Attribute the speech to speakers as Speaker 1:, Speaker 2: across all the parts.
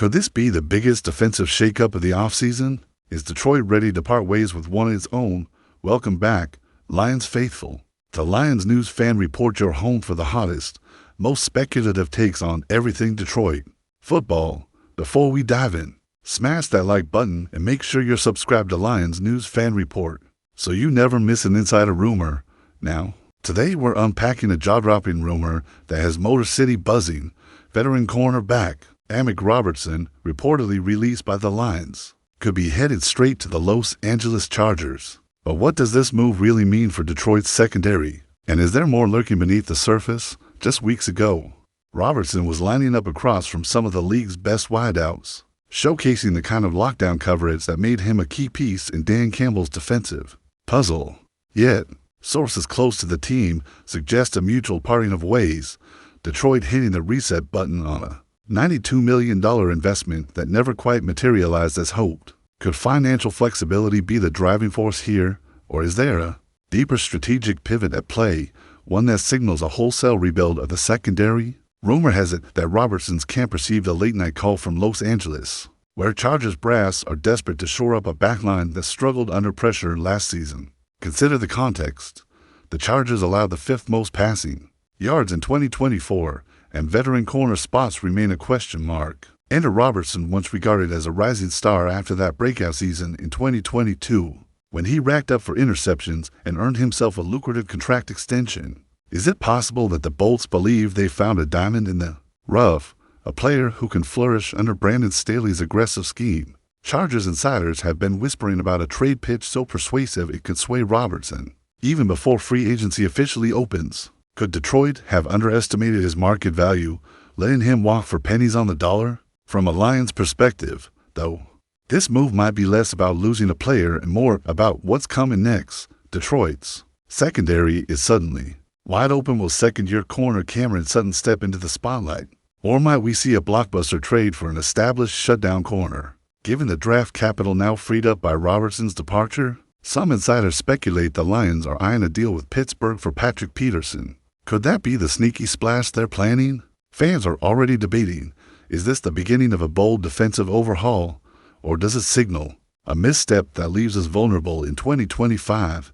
Speaker 1: Could this be the biggest defensive shakeup of the offseason? Is Detroit ready to part ways with one of its own? Welcome back, Lions faithful. The Lions News Fan Report, your home for the hottest, most speculative takes on everything Detroit football. Before we dive in, smash that like button and make sure you're subscribed to Lions News Fan Report so you never miss an insider rumor. Now, today we're unpacking a jaw-dropping rumor that has Motor City buzzing. Veteran cornerback Avid Robertson, reportedly released by the Lions, could be headed straight to the Los Angeles Chargers. But what does this move really mean for Detroit's secondary? And is there more lurking beneath the surface? Just weeks ago, Robertson was lining up across from some of the league's best wideouts, showcasing the kind of lockdown coverage that made him a key piece in Dan Campbell's defensive puzzle. Yet, sources close to the team suggest a mutual parting of ways, Detroit hitting the reset button on a $92 million investment that never quite materialized as hoped. Could financial flexibility be the driving force here, or is there a deeper strategic pivot at play, one that signals a wholesale rebuild of the secondary? Rumor has it that Robertson's camp received a late-night call from Los Angeles, where Chargers brass are desperate to shore up a backline that struggled under pressure last season. Consider the context. The Chargers allowed the fifth most passing yards in 2024, and veteran corner spots remain a question mark. Enter Robertson, once regarded as a rising star after that breakout season in 2022, when he racked up for interceptions and earned himself a lucrative contract extension. Is it possible that the Bolts believe they found a diamond in the rough, a player who can flourish under Brandon Staley's aggressive scheme? Chargers insiders have been whispering about a trade pitch so persuasive it could sway Robertson, even before free agency officially opens. Could Detroit have underestimated his market value, letting him walk for pennies on the dollar? From a Lions perspective, though, this move might be less about losing a player and more about what's coming next. Detroit's secondary is suddenly wide open. Will second-year corner Cameron Sutton step into the spotlight? Or might we see a blockbuster trade for an established shutdown corner? Given the draft capital now freed up by Robertson's departure, some insiders speculate the Lions are eyeing a deal with Pittsburgh for Patrick Peterson. Could that be the sneaky splash they're planning? Fans are already debating, is this the beginning of a bold defensive overhaul, or does it signal a misstep that leaves us vulnerable in 2025?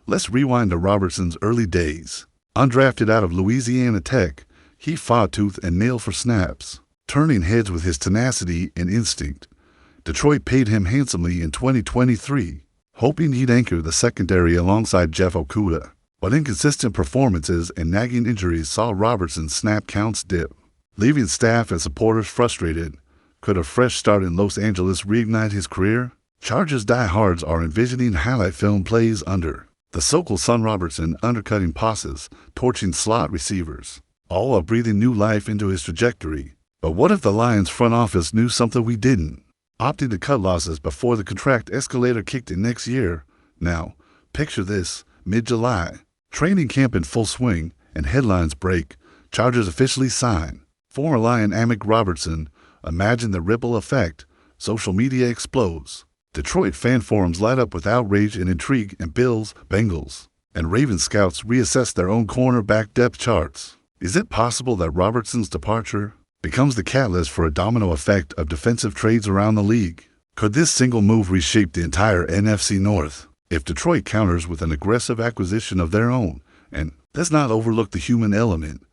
Speaker 1: Let's rewind to Robertson's early days. Undrafted out of Louisiana Tech, he fought tooth and nail for snaps, turning heads with his tenacity and instinct. Detroit paid him handsomely in 2023, hoping he'd anchor the secondary alongside Jeff Okudah. But inconsistent performances and nagging injuries saw Robertson's snap counts dip, leaving staff and supporters frustrated. Could a fresh start in Los Angeles reignite his career? Chargers diehards are envisioning highlight film plays under the so-called Son Robertson, undercutting passes, torching slot receivers, all while breathing new life into his trajectory. But what if the Lions front office knew something we didn't, opting to cut losses before the contract escalator kicked in next year? Now, picture this, mid-July, training camp in full swing, and headlines break. Chargers officially sign former Lion Avid Robertson. Imagine the ripple effect. Social media explodes. Detroit fan forums light up with outrage and intrigue, and Bills, Bengals, and Ravens scouts reassess their own cornerback depth charts. Is it possible that Robertson's departure becomes the catalyst for a domino effect of defensive trades around the league? Could this single move reshape the entire NFC North? If Detroit counters with an aggressive acquisition of their own, and let's not overlook the human element,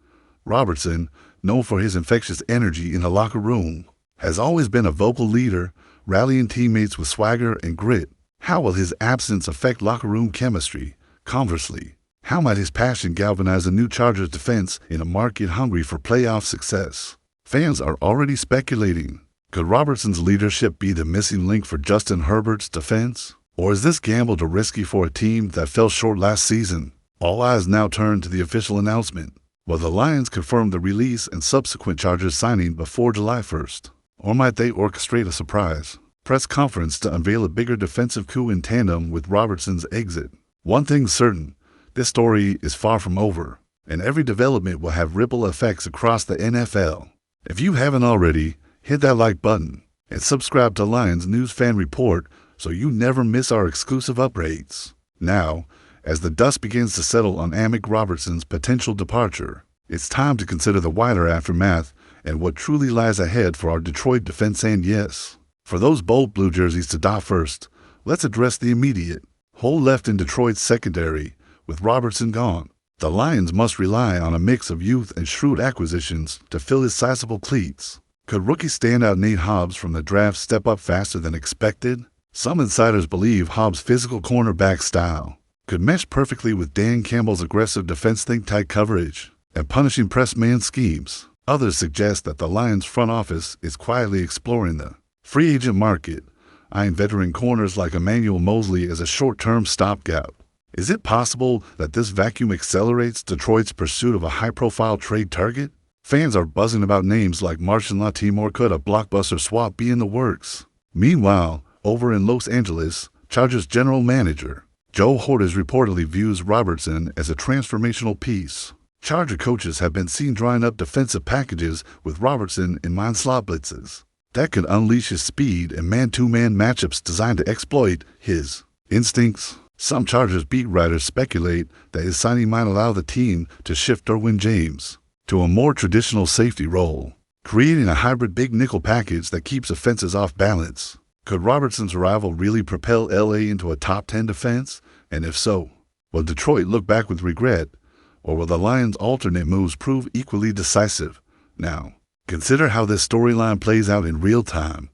Speaker 1: Robertson, known for his infectious energy in the locker room, has always been a vocal leader, rallying teammates with swagger and grit. How will his absence affect locker room chemistry? Conversely, how might his passion galvanize a new Chargers defense in a market hungry for playoff success? Fans are already speculating. Could Robertson's leadership be the missing link for Justin Herbert's defense? Or is this gamble too risky for a team that fell short last season? All eyes now turn to the official announcement. Will the Lions confirm the release and subsequent Chargers signing before July 1st? Or might they orchestrate a surprise press conference to unveil a bigger defensive coup in tandem with Robertson's exit? One thing's certain, this story is far from over, and every development will have ripple effects across the NFL. If you haven't already, hit that like button and subscribe to Lions News Fan Report so you never miss our exclusive updates. Now, as the dust begins to settle on Avid Robertson's potential departure, it's time to consider the wider aftermath and what truly lies ahead for our Detroit defense. And yes, for those bold blue jerseys to die first, let's address the immediate hole left in Detroit's secondary. With Robertson gone, the Lions must rely on a mix of youth and shrewd acquisitions to fill his sizable cleats. Could rookie standout Nate Hobbs from the draft step up faster than expected? Some insiders believe Hobbs' physical cornerback style could mesh perfectly with Dan Campbell's aggressive defense think-tight coverage and punishing press man schemes. Others suggest that the Lions front office is quietly exploring the free agent market, eyeing veteran corners like Emmanuel Mosley as a short-term stopgap. Is it possible that this vacuum accelerates Detroit's pursuit of a high-profile trade target? Fans are buzzing about names like Marshon Lattimore. Could a blockbuster swap be in the works? Meanwhile, over in Los Angeles, Chargers general manager Joe Hortiz reportedly views Robertson as a transformational piece. Charger coaches have been seen drawing up defensive packages with Robertson in mind slot blitzes that could unleash his speed and man-to-man matchups designed to exploit his instincts. Some Chargers beat writers speculate that his signing might allow the team to shift Derwin James to a more traditional safety role, creating a hybrid big nickel package that keeps offenses off balance. Could Robertson's arrival really propel LA into a top 10 defense? And if so, will Detroit look back with regret, or will the Lions' alternate moves prove equally decisive? Now, consider how this storyline plays out in real time.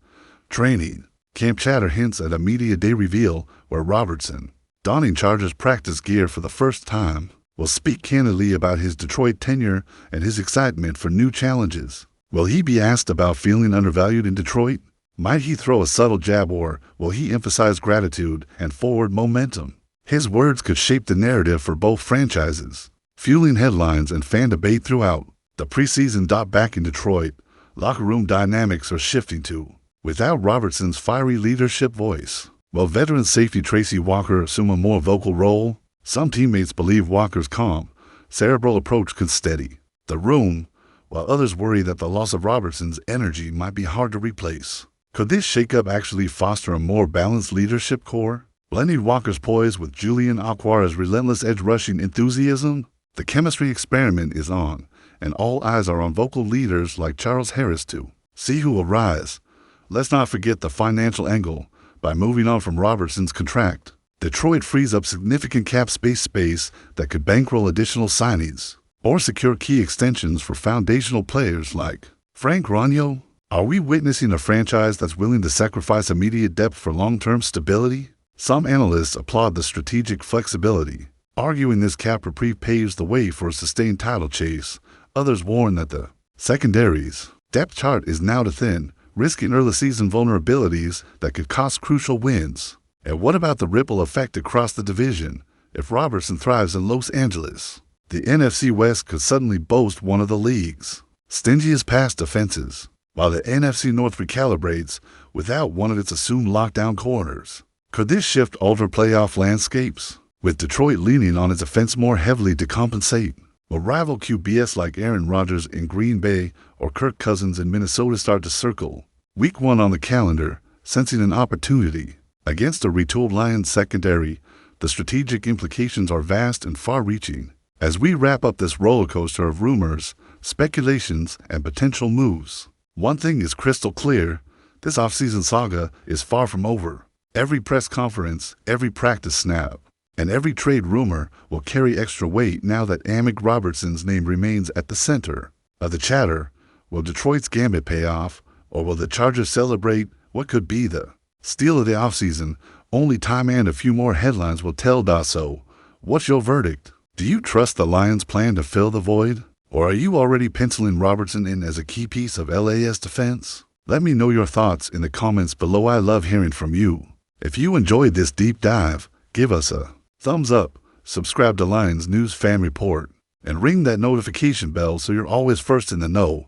Speaker 1: Training. Camp chatter hints at a media day reveal where Robertson, donning Chargers practice gear for the first time, will speak candidly about his Detroit tenure and his excitement for new challenges. Will he be asked about feeling undervalued in Detroit? Might he throw a subtle jab, or will he emphasize gratitude and forward momentum? His words could shape the narrative for both franchises, fueling headlines and fan debate throughout the preseason. Back in Detroit, locker room dynamics are shifting too. Without Robertson's fiery leadership voice, will veteran safety Tracy Walker assume a more vocal role? Some teammates believe Walker's calm, cerebral approach could steady the room, while others worry that the loss of Robertson's energy might be hard to replace. Could this shakeup actually foster a more balanced leadership core, blending Walker's poise with Julian Okwara's relentless edge-rushing enthusiasm? The chemistry experiment is on, and all eyes are on vocal leaders like Charles Harris to see who will rise. Let's not forget the financial angle. By moving on from Robertson's contract, Detroit frees up significant cap space that could bankroll additional signings or secure key extensions for foundational players like Frank Ronyo. Are we witnessing a franchise that's willing to sacrifice immediate depth for long-term stability? Some analysts applaud the strategic flexibility, arguing this cap reprieve paves the way for a sustained title chase. Others warn that the secondary's depth chart is now too thin, risking early season vulnerabilities that could cost crucial wins. And what about the ripple effect across the division? If Robertson thrives in Los Angeles, the NFC West could suddenly boast one of the league's stingiest pass defenses, while the NFC North recalibrates without one of its assumed lockdown corners. Could this shift alter playoff landscapes, with Detroit leaning on its offense more heavily to compensate? Will rival QBs like Aaron Rodgers in Green Bay or Kirk Cousins in Minnesota start to circle Week 1 on the calendar, sensing an opportunity? Against a retooled Lions secondary, the strategic implications are vast and far-reaching. As we wrap up this roller coaster of rumors, speculations, and potential moves, one thing is crystal clear: this offseason saga is far from over. Every press conference, every practice snap, and every trade rumor will carry extra weight now that Amick Robertson's name remains at the center of the chatter. Will Detroit's gambit pay off, or will the Chargers celebrate what could be the steal of the offseason? Only time and a few more headlines will tell. So, what's your verdict? Do you trust the Lions' plan to fill the void, or are you already penciling Robertson in as a key piece of LA's defense? Let me know your thoughts in the comments below. I love hearing from you. If you enjoyed this deep dive, give us a thumbs up, subscribe to Lions News Fan Report, and ring that notification bell so you're always first in the know.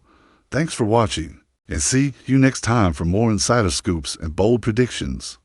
Speaker 1: Thanks for watching, and see you next time for more insider scoops and bold predictions.